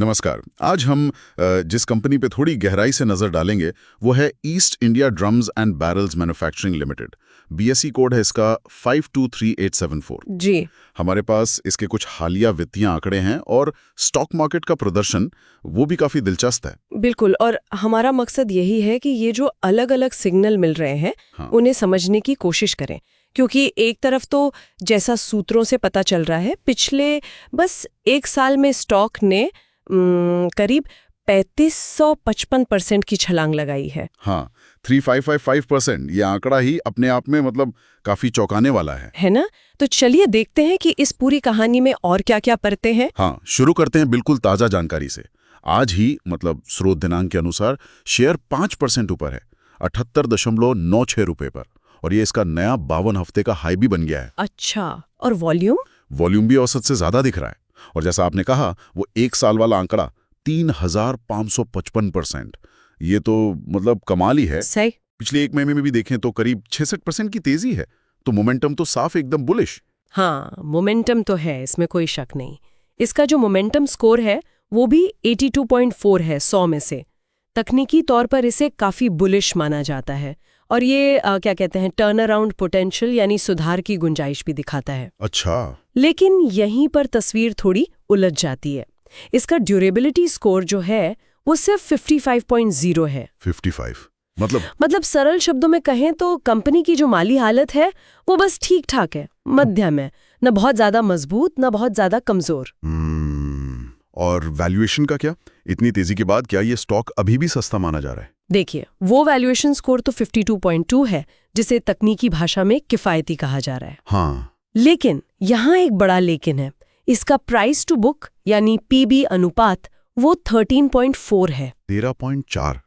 नमस्कार। आज हम जिस कंपनी पे थोड़ी गहराई से नजर डालेंगे वो है east India drums and barrels manufacturing limited. BSE code है इसका 523874। जी। हमारे पास इसके कुछ हालिया वित्तीय आंकड़े हैं और स्टॉक मार्केट का प्रदर्शन वो भी काफी दिलचस्प है। बिल्कुल, और हमारा मकसद यही है कि ये जो अलग अलग सिग्नल मिल रहे हैं उन्हें समझने की कोशिश करें, क्योंकि एक तरफ तो जैसा सूत्रों से पता चल रहा है पिछले बस एक साल में स्टॉक ने करीब 3555% की छलांग लगाई है। हाँ, 3555%। ये आंकड़ा ही अपने आप में मतलब काफी चौंकाने वाला है ना? तो चलिए देखते हैं कि इस पूरी कहानी में और क्या-क्या परतें हैं। हाँ, शुरू करते हैं बिल्कुल ताजा जानकारी से। आज ही मतलब स्रोत दिनांक के अनुसार शेयर 5% ऊपर है, 78.96 रुपए पर, और ये इसका नया 52 हफ्ते का हाई भी बन गया है। अच्छा, और वॉल्यूम भी औसत से ज्यादा दिख रहा है, और जैसा आपने कहा वो एक साल वाला आंकड़ा 3555%। ये तो मतलब कमाल ही है। सही। पिछले एक महीने में भी देखें तो करीब 66% की तेजी है, तो मोमेंटम तो साफ एकदम बुलिश। हाँ, मोमेंटम तो है, इसमें कोई शक नहीं। इसका जो मोमेंटम स्कोर है वो भी 82.4 है 100 में से। तकनीकी तौर पर इसे काफी बुलिश माना जाता है, और ये क्या कहते हैं, टर्न अराउंड पोटेंशियल यानी सुधार की गुंजाइश भी दिखाता है। अच्छा। लेकिन यहीं पर तस्वीर थोड़ी उलझ जाती है। इसका ड्यूरेबिलिटी स्कोर जो है वो सिर्फ 55.0 है। 55 मतलब सरल शब्दों में कहें तो कंपनी की जो माली हालत है वो बस ठीक ठाक है, मध्यम है, न बहुत ज्यादा मजबूत न बहुत ज्यादा कमजोर। और वैल्यूएशन का क्या? इतनी तेजी के बाद क्या ये स्टॉक अभी भी सस्ता माना जा रहा है? देखिए, वो वैल्यूएशन स्कोर तो 52.2 है, जिसे तकनीकी भाषा में किफायती कहा जा रहा है। हाँ। लेकिन यहाँ एक बड़ा लेकिन है। इसका प्राइस टू बुक यानी पीबी अनुपात वो 13.4 है। 13.4?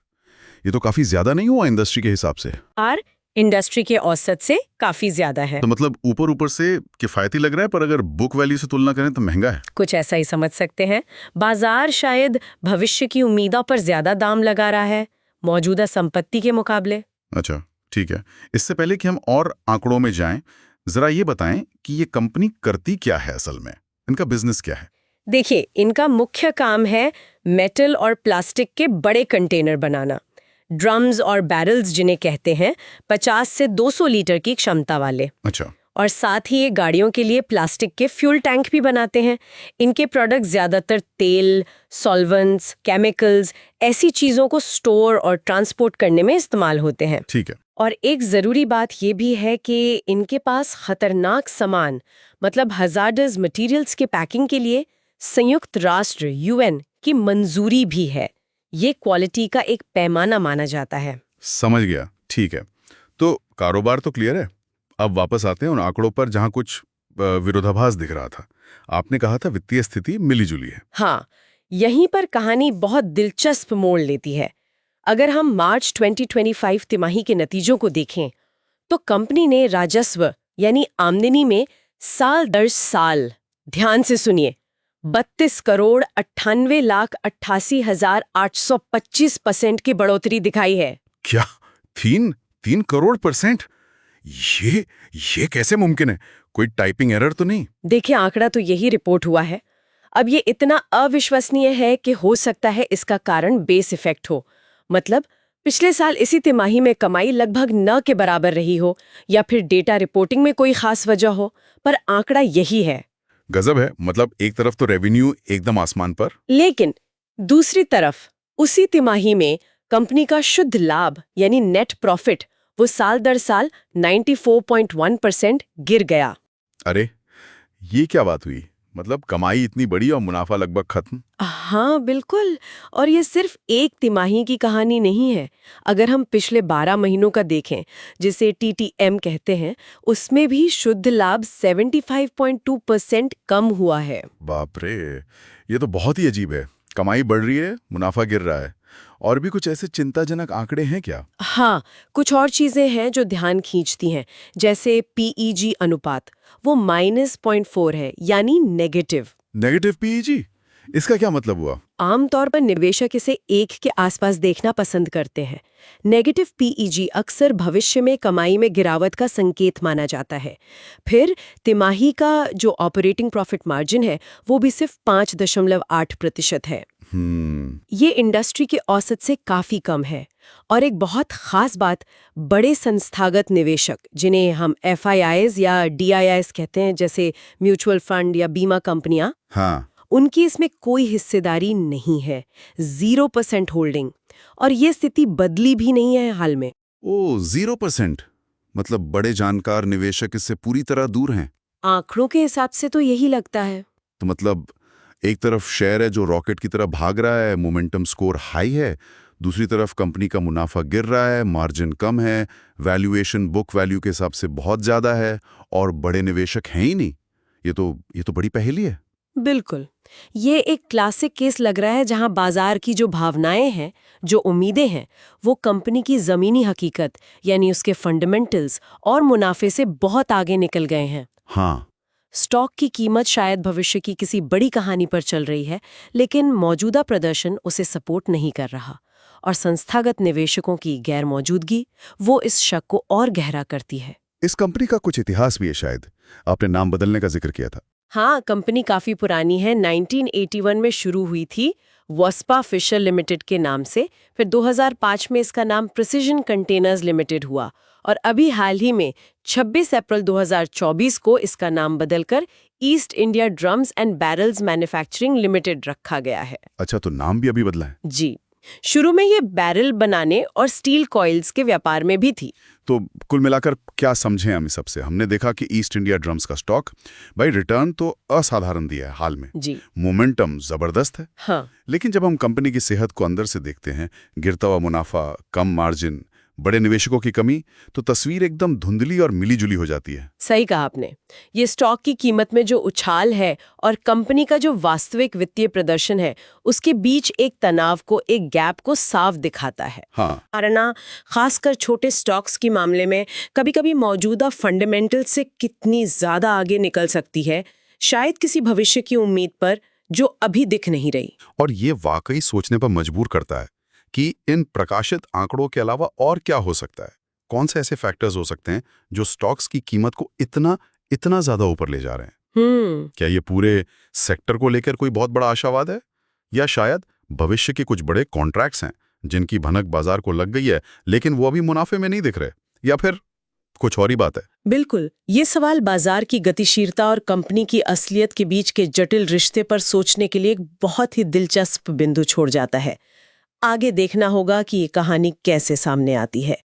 ये तो काफी ज्यादा नहीं हुआ इंडस्ट्री के हिसाब से? और इंडस्ट्री के औसत से काफी ज्यादा है। तो मतलब ऊपर से किफायती लग रहा है, पर अगर बुक वैल्यू से तुलना करें तो महंगा है। कुछ ऐसा ही समझ सकते हैं। बाजार शायद भविष्य की उम्मीदों पर ज्यादा दाम लगा रहा है मौजूदा संपत्ति के मुकाबले। अच्छा, ठीक है। इससे पहले कि हम और आंकड़ों में जाएं, जरा ये बताएं कि ये कंपनी करती क्या है असल में, इनका बिजनेस क्या है? देखिए, इनका मुख्य काम है मेटल और प्लास्टिक के बड़े कंटेनर बनाना। ड्रम्स और बैरल्स जिन्हें कहते हैं, 50 से 200 लीटर की क्षमता वाले। अच्छा। और साथ ही ये गाड़ियों के लिए प्लास्टिक के फ्यूल टैंक भी बनाते हैं। इनके प्रोडक्ट ज्यादातर तेल, सॉल्वेंट्स, केमिकल्स, ऐसी चीजों को स्टोर और ट्रांसपोर्ट करने में इस्तेमाल होते हैं। ठीक है। और एक जरूरी बात ये भी है कि इनके पास खतरनाक सामान मतलब हजार्डस मटेरियल्स के पैकिंग के लिए संयुक्त राष्ट्र यूएन की मंजूरी भी है। ये क्वालिटी का एक पैमाना माना जाता है। समझ गया, ठीक है। तो कारोबार तो क्लियर है। अब वापस आते हैं उन आंकड़ों पर जहां कुछ विरोधाभास दिख रहा था। आपने कहा था वित्तीय स्थिति मिली-जुली है। हाँ, यहीं पर कहानी बहुत दिलचस्प मोड़ लेती है। अगर हम मार्च 2025 तिमाही के नतीजों को देखें तो कंपनी ने राजस्व यानी आमदनी में साल दर साल, ध्यान से सुनिए, 32,98,88,825% की बढ़ोतरी दिखाई है। क्या? 3 करोड़ %? ये कैसे मुमकिन है? कोई टाइपिंग एरर तो नहीं? देखिए, आंकड़ा तो यही रिपोर्ट हुआ है। अब ये इतना अविश्वसनीय है कि हो सकता है इसका कारण बेस इफेक्ट हो। मतलब पिछले साल इसी तिमाही में कमाई लगभग न के बराबर रही हो, या फिर डेटा रिपोर्टिंग में कोई खास वजह हो, पर आंकड़ा यही है। गजब है। मतलब एक तरफ तो रेवेन्यू एकदम आसमान पर, लेकिन दूसरी तरफ उसी तिमाही में कंपनी का शुद्ध लाभ यानी नेट प्रॉफिट वो साल दर साल 94.1% गिर गया। अरे, ये क्या बात हुई? मतलब कमाई इतनी बड़ी और मुनाफा लगभग खत्म। हाँ बिल्कुल, और ये सिर्फ एक तिमाही की कहानी नहीं है। अगर हम पिछले 12 महीनों का देखें, जिसे TTM कहते हैं, उसमें भी शुद्ध लाभ 75.2% कम हुआ है। बाप रे, ये तो बहुत ही अजीब है। कमाई बढ़ रही है, मुनाफा गिर रहा है। और भी कुछ ऐसे चिंताजनक आंकड़े हैं क्या? हाँ, कुछ और चीजें हैं जो ध्यान खींचती हैं, जैसे PEG अनुपात, वो -0.4 है, यानी नेगेटिव PEG? इसका क्या मतलब हुआ? आमतौर पर निवेशक इसे 1 के आसपास देखना पसंद करते हैं। नेगेटिव PEG अक्सर भविष्य में कमाई में गिरावट का संकेत माना जाता है। फिर तिमाही का जो ऑपरेटिंग प्रॉफिट मार्जिन है वो भी सिर्फ 5.8% है। ये इंडस्ट्री के औसत से काफी कम है। और एक बहुत खास बात, बड़े संस्थागत निवेशक जिन्हें हम FIIs या DIIs कहते हैं, जैसे म्यूचुअल फंड या बीमा कंपनियां, हाँ, उनकी इसमें कोई हिस्सेदारी नहीं है, 0% होल्डिंग। और ये स्थिति बदली भी नहीं है हाल में। ओ 0%। मतलब बड़े जानकार निवेशक इससे पूरी तरह दूर हैं। आंकड़ों के हिसाब से तो यही लगता है। तो मतलब एक तरफ शेयर है जो रॉकेट की तरह भाग रहा है, मोमेंटम स्कोर हाई है, दूसरी तरफ कंपनी का मुनाफा गिर रहा है, मार्जिन कम है, वैल्यूएशन बुक वैल्यू के हिसाब से बहुत ज्यादा है, और बड़े निवेशक हैं ही नहीं। ये तो बड़ी पहेली है। बिल्कुल, ये एक क्लासिक केस लग रहा है जहां बाजार की जो भावनाएं हैं, जो उम्मीदें हैं, वो कंपनी की जमीनी हकीकत यानी उसके फंडामेंटल्स और मुनाफे से बहुत आगे निकल गए हैं। हाँ, स्टॉक की कीमत शायद भविष्य की किसी बड़ी कहानी पर चल रही है, लेकिन मौजूदा प्रदर्शन उसे सपोर्ट नहीं कर रहा, और संस्थागत निवेशकों की गैर मौजूदगी वो इस शक को और गहरा करती है। इस कंपनी का कुछ इतिहास भी है शायद। आपने नाम बदलने का जिक्र किया था। हाँ, कंपनी काफी पुरानी है। 1981 में शुरू हुई थी वस्पा फिशर लिमिटेड के नाम से, फिर 2005 में इसका नाम प्रिसिजन कंटेनर्स लिमिटेड हुआ, और अभी हाल ही में 26 अप्रैल 2024 को इसका नाम बदलकर east India drums and barrels manufacturing limited रखा गया है। अच्छा, तो नाम भी अभी बदला है। जी, शुरू में ये बैरल बनाने और स्टील कॉइल्स के व्यापार में भी थी। तो कुल मिलाकर क्या समझें हम इस सबसे? हमने देखा कि ईस्ट इंडिया ड्रम्स का स्टॉक भाई रिटर्न तो असाधारण दिया है हाल में। जी मोमेंटम जबरदस्त है। हाँ, लेकिन जब हम कंपनी की सेहत को अंदर से देखते हैं, गिरता हुआ मुनाफा, कम मार्जिन, बड़े निवेशकों की कमी, तो तस्वीर एकदम धुंधली और मिलीजुली हो जाती है। सही कहा आपने। ये स्टॉक की कीमत में जो उछाल है और कंपनी का जो वास्तविक वित्तीय प्रदर्शन है, उसके बीच एक तनाव को, एक गैप को साफ दिखाता है। हाँ, धारणा खासकर छोटे स्टॉक्स के मामले में कभी-कभी मौजूदा फंडामेंटल से कितनी ज्यादा आगे निकल सकती है, शायद किसी भविष्य की उम्मीद पर जो अभी दिख नहीं रही। और ये वाकई सोचने पर मजबूर करता है कि इन प्रकाशित आंकड़ों के अलावा और क्या हो सकता है। कौन से ऐसे फैक्टर्स हो सकते हैं जो स्टॉक्स की कीमत को इतना ज्यादा ऊपर ले जा रहे हैं? क्या ये पूरे सेक्टर को लेकर कोई बहुत बड़ा आशावाद है, या शायद भविष्य के कुछ बड़े कॉन्ट्रैक्ट्स हैं जिनकी भनक बाजार को लग गई है लेकिन वो अभी मुनाफे में नहीं दिख रहे, या फिर कुछ और ही बात है? बिल्कुल, ये सवाल बाजार की गतिशीलता और कंपनी की असलियत के बीच के जटिल रिश्ते पर सोचने के लिए एक बहुत ही दिलचस्प बिंदु छोड़ जाता है। आगे देखना होगा कि ये कहानी कैसे सामने आती है।